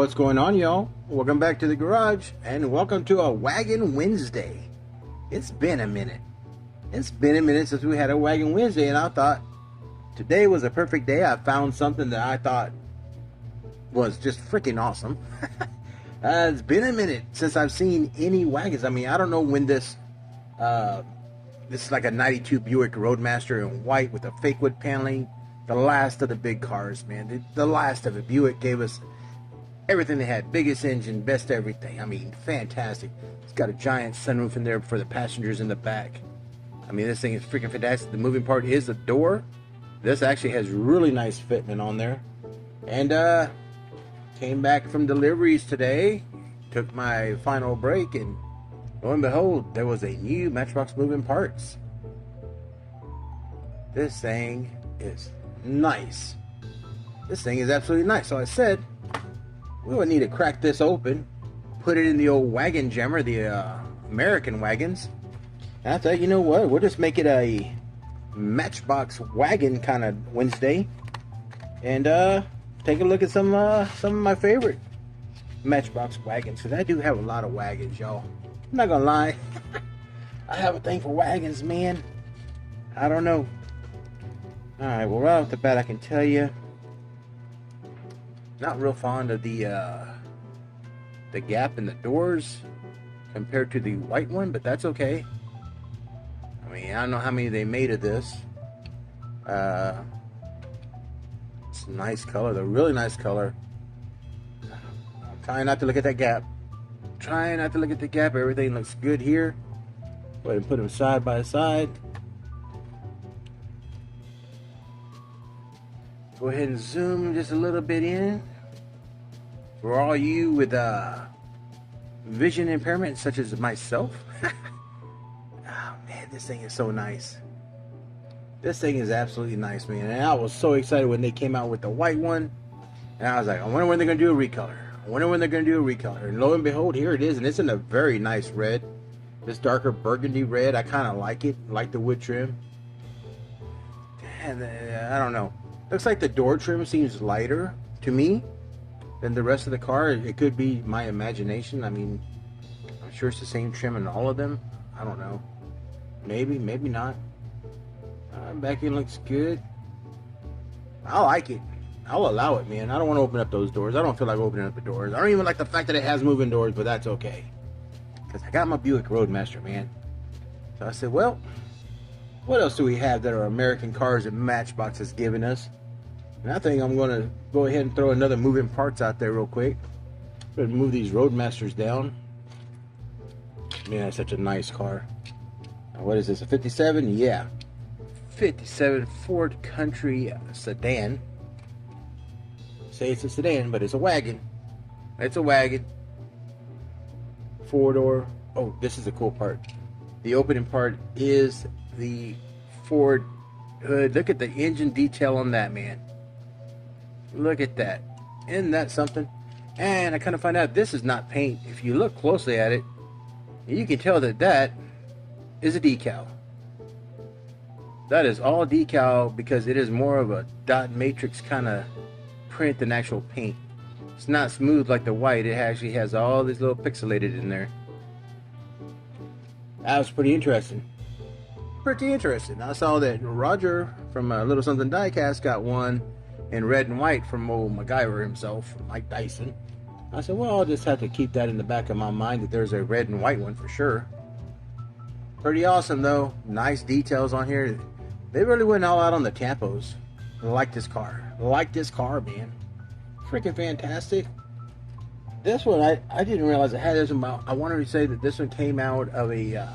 What's going on, y'all? Welcome back to the garage and welcome to a Wagon Wednesday. It's been a minute. It's been a minute since we had a Wagon Wednesday, and I thought today was a perfect day. I found something that I thought was just freaking awesome. It's been a minute since I've seen any wagons. I mean, I don't know when this is like a 92 Buick Roadmaster in white with a fake wood paneling. The last of the big cars, man. The last of it. Buick gave us everything they had. Biggest engine, best everything. I mean, fantastic. It's got a giant sunroof in there for the passengers in the back. I mean, this thing is freaking fantastic. The moving part is the door. This actually has really nice fitment on there. And came back from deliveries today. Took my final break, and lo and behold, there was a new Matchbox moving parts. This thing is nice. This thing is absolutely nice. So I said we would need to crack this open, put it in the old wagon jammer, the American wagons. And I thought, you know what, we'll just make it a Matchbox wagon kind of Wednesday, and take a look at some of my favorite Matchbox wagons, because I do have a lot of wagons, y'all. I'm not gonna lie. I have a thing for wagons, man. I don't know. Alright, well, right off the bat, I can tell you, not real fond of the gap in the doors compared to the white one, but that's okay. I mean, I don't know how many they made of this. It's a nice color, a really nice color. I'm trying not to look at that gap. Trying not to look at the gap. Everything looks good here. Go ahead and put them side by side. Go ahead and zoom just a little bit in. For all you with vision impairment, such as myself. Oh man, this thing is so nice. This thing is absolutely nice, man. And I was so excited when they came out with the white one. And I was like, I wonder when they're going to do a recolor. I wonder when they're going to do a recolor. And lo and behold, here it is. And it's in a very nice red. This darker burgundy red. I kind of like it. Like the wood trim. And I don't know. Looks like the door trim seems lighter to me than the rest of the car. It could be my imagination. I mean, I'm sure it's the same trim in all of them. I don't know. Maybe, maybe not. Back end looks good. I like it. I'll allow it, man. I don't want to open up those doors. I don't feel like opening up the doors. I don't even like the fact that it has moving doors, but that's okay. Because I got my Buick Roadmaster, man. So I said, well, what else do we have that are American cars that Matchbox has given us? And I think I'm going to go ahead and throw another moving parts out there real quick. Go ahead and move these Roadmasters down. Man, that's such a nice car. Now, what is this, a 57? Yeah. 57 Ford Country sedan. Say it's a sedan, but it's a wagon. It's a wagon. Four-door. Oh, this is a cool part. The opening part is the Ford hood. Look at the engine detail on that, man. Look at that. Isn't that something? And I kind of find out this is not paint. If you look closely at it, you can tell that that is a decal. That is all decal because it is more of a dot matrix kind of print than actual paint. It's not smooth like the white. It actually has all these little pixelated in there. That was pretty interesting. Pretty interesting. I saw that Roger from Little Something Diecast got one in red and white from old MacGyver himself, Mike Dyson. I said, well, I'll just have to keep that in the back of my mind that there's a red and white one for sure. Pretty awesome though. Nice details on here. They really went all out on the tampos. I like this car. I like this car, man. Freaking fantastic. This one, I didn't realize it had this amount. I wanted to say that this one came out of a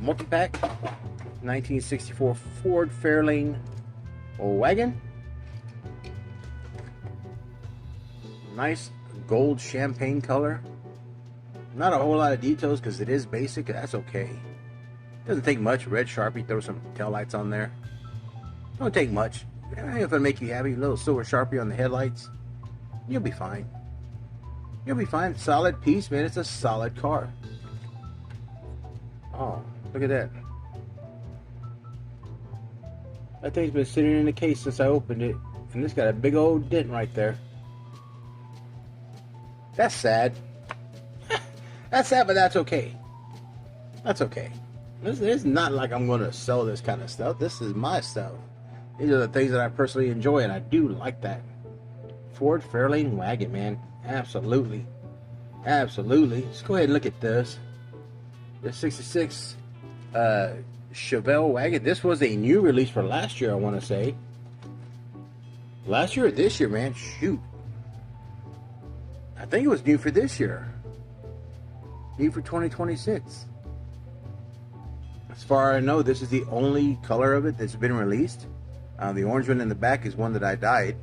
multi-pack. 1964 Ford Fairlane wagon. Nice gold champagne color. Not a whole lot of details because it is basic. That's okay. Doesn't take much. Red Sharpie, throw some taillights on there. Don't take much. If it'll make you happy, a little silver Sharpie on the headlights, you'll be fine. You'll be fine. Solid piece, man. It's a solid car. Oh, look at that. That thing's been sitting in the case since I opened it. And it's got a big old dent right there. That's sad. That's sad, but that's okay. That's okay. It's not like I'm going to sell this kind of stuff. This is my stuff. These are the things that I personally enjoy, and I do like that. Ford Fairlane wagon, man. Absolutely. Absolutely. Let's go ahead and look at this. The 66 Chevelle wagon. This was a new release for last year, I want to say. Last year or this year, man? Shoot. I think it was new for this year. New for 2026. As far as I know, this is the only color of it that's been released. The orange one in the back is one that I dyed.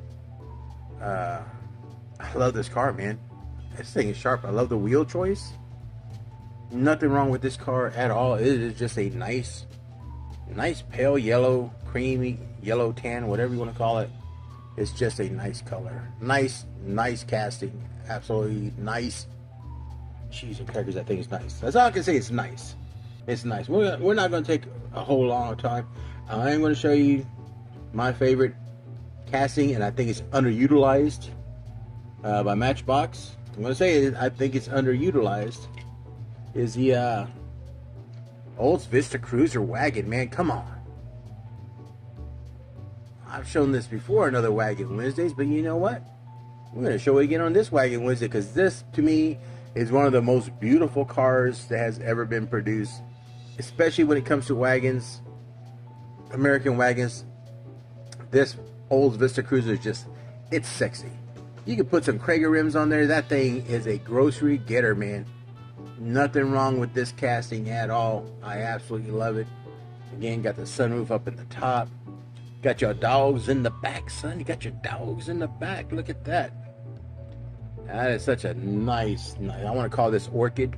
I love this car, man. This thing is sharp. I love the wheel choice. Nothing wrong with this car at all. It is just a nice pale yellow, creamy yellow tan, whatever you want to call it. It's just a nice color. Nice casting. Absolutely nice. Cheese and crackers, that thing is nice. That's all I can say. It's nice. It's nice. We're not going to take a whole long time. I am going to show you my favorite casting, and I think it's underutilized by Matchbox. I'm going to say it, I think it's underutilized. Is the Olds Vista Cruiser wagon, man. Come on. I've shown this before on other Wagon Wednesdays, but you know what? We're going to show it again on this Wagon Wednesday, because this, to me, is one of the most beautiful cars that has ever been produced, especially when it comes to wagons, American wagons. This Olds Vista Cruiser is just, it's sexy. You can put some Krager rims on there. That thing is a grocery getter, man. Nothing wrong with this casting at all. I absolutely love it. Again, got the sunroof up at the top. Got your dogs in the back, son. You got your dogs in the back. Look at that. That is such a nice, I want to call this orchid.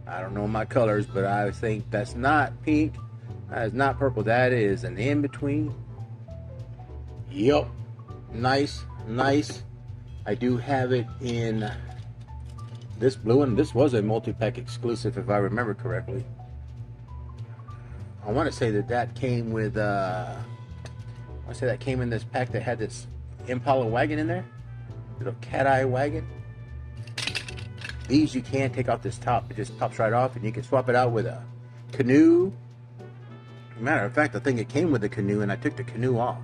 I don't know my colors, but I think that's not pink. That is not purple. That is an in-between. Yup. Nice. I do have it in this blue one. This was a multi-pack exclusive, if I remember correctly. I want to say that came with, I want to say that came in this pack that had this Impala wagon in there. Little cat eye wagon. These you can take off this top. It just pops right off, and you can swap it out with a canoe. Matter of fact, I think it came with a canoe, and I took the canoe off.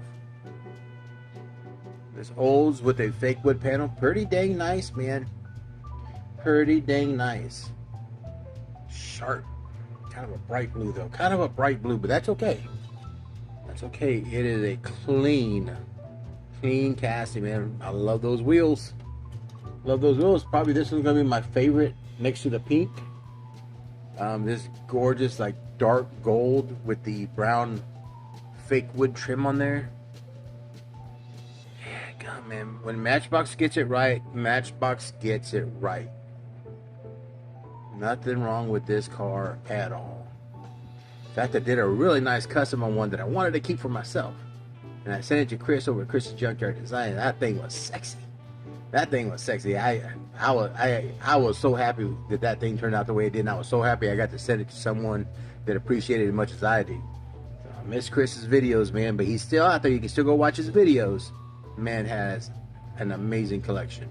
This Olds with a fake wood panel. Pretty dang nice, man. Pretty dang nice. Sharp. Kind of a bright blue, though. Kind of a bright blue, but that's okay. That's okay. It is a clean casting, man. I love those wheels. Love those wheels. Probably this one's gonna be my favorite next to the pink. This gorgeous, like, dark gold with the brown fake wood trim on there. Yeah, God, man. When Matchbox gets it right, Matchbox gets it right. Nothing wrong with this car at all. In fact, I did a really nice custom on one that I wanted to keep for myself. And I sent it to Chris over at Chris's Junkyard Design. That thing was sexy. That thing was sexy. I was so happy that thing turned out the way it did. And I was so happy I got to send it to someone that appreciated it as much as I did. So I miss Chris's videos, man. But he's still out there. You can still go watch his videos. Man has an amazing collection.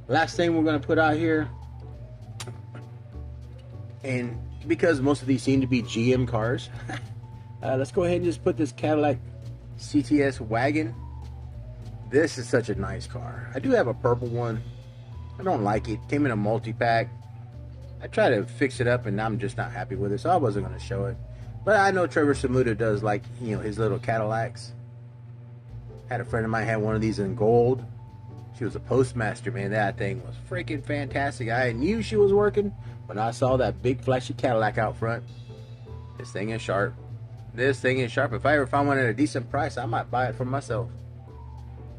Last thing we're going to put out here. And because most of these seem to be GM cars, let's go ahead and just put this Cadillac CTS wagon. This is such a nice car. I do have a purple one. I don't like it. Came in a multi-pack. I tried to fix it up, and I'm just not happy with it, so I wasn't going to show it. But I know Trevor Samuda does like, his little Cadillacs. Had a friend of mine had one of these in gold. She was a postmaster, man. That thing was freaking fantastic. I knew she was working when I saw that big flashy Cadillac out front. This thing is sharp. This thing is sharp. If I ever find one at a decent price, I might buy it for myself.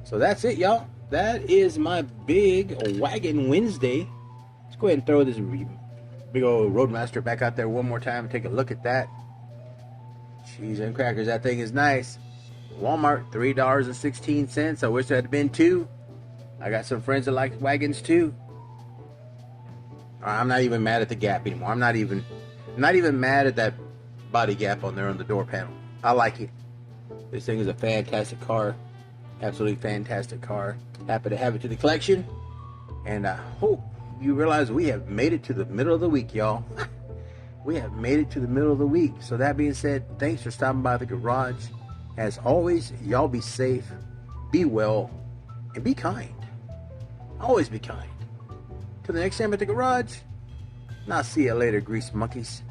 So that's it, y'all. That is my big Wagon Wednesday. Let's go ahead and throw this big old Roadmaster back out there one more time and take a look at that. Cheese and crackers. That thing is nice. Walmart, $3.16. I wish there had been $2. I got some friends that like wagons too. I'm not even mad at the gap anymore. I'm not even mad at that body gap on there on the door panel. I like it. This thing is a fantastic car. Absolutely fantastic car. Happy to have it to the collection. And I hope you realize we have made it to the middle of the week, y'all. We have made it to the middle of the week. So that being said, thanks for stopping by the garage. As always, y'all be safe, be well, and be kind. Always be kind. Till the next time at the garage, and I'll see you later, grease monkeys.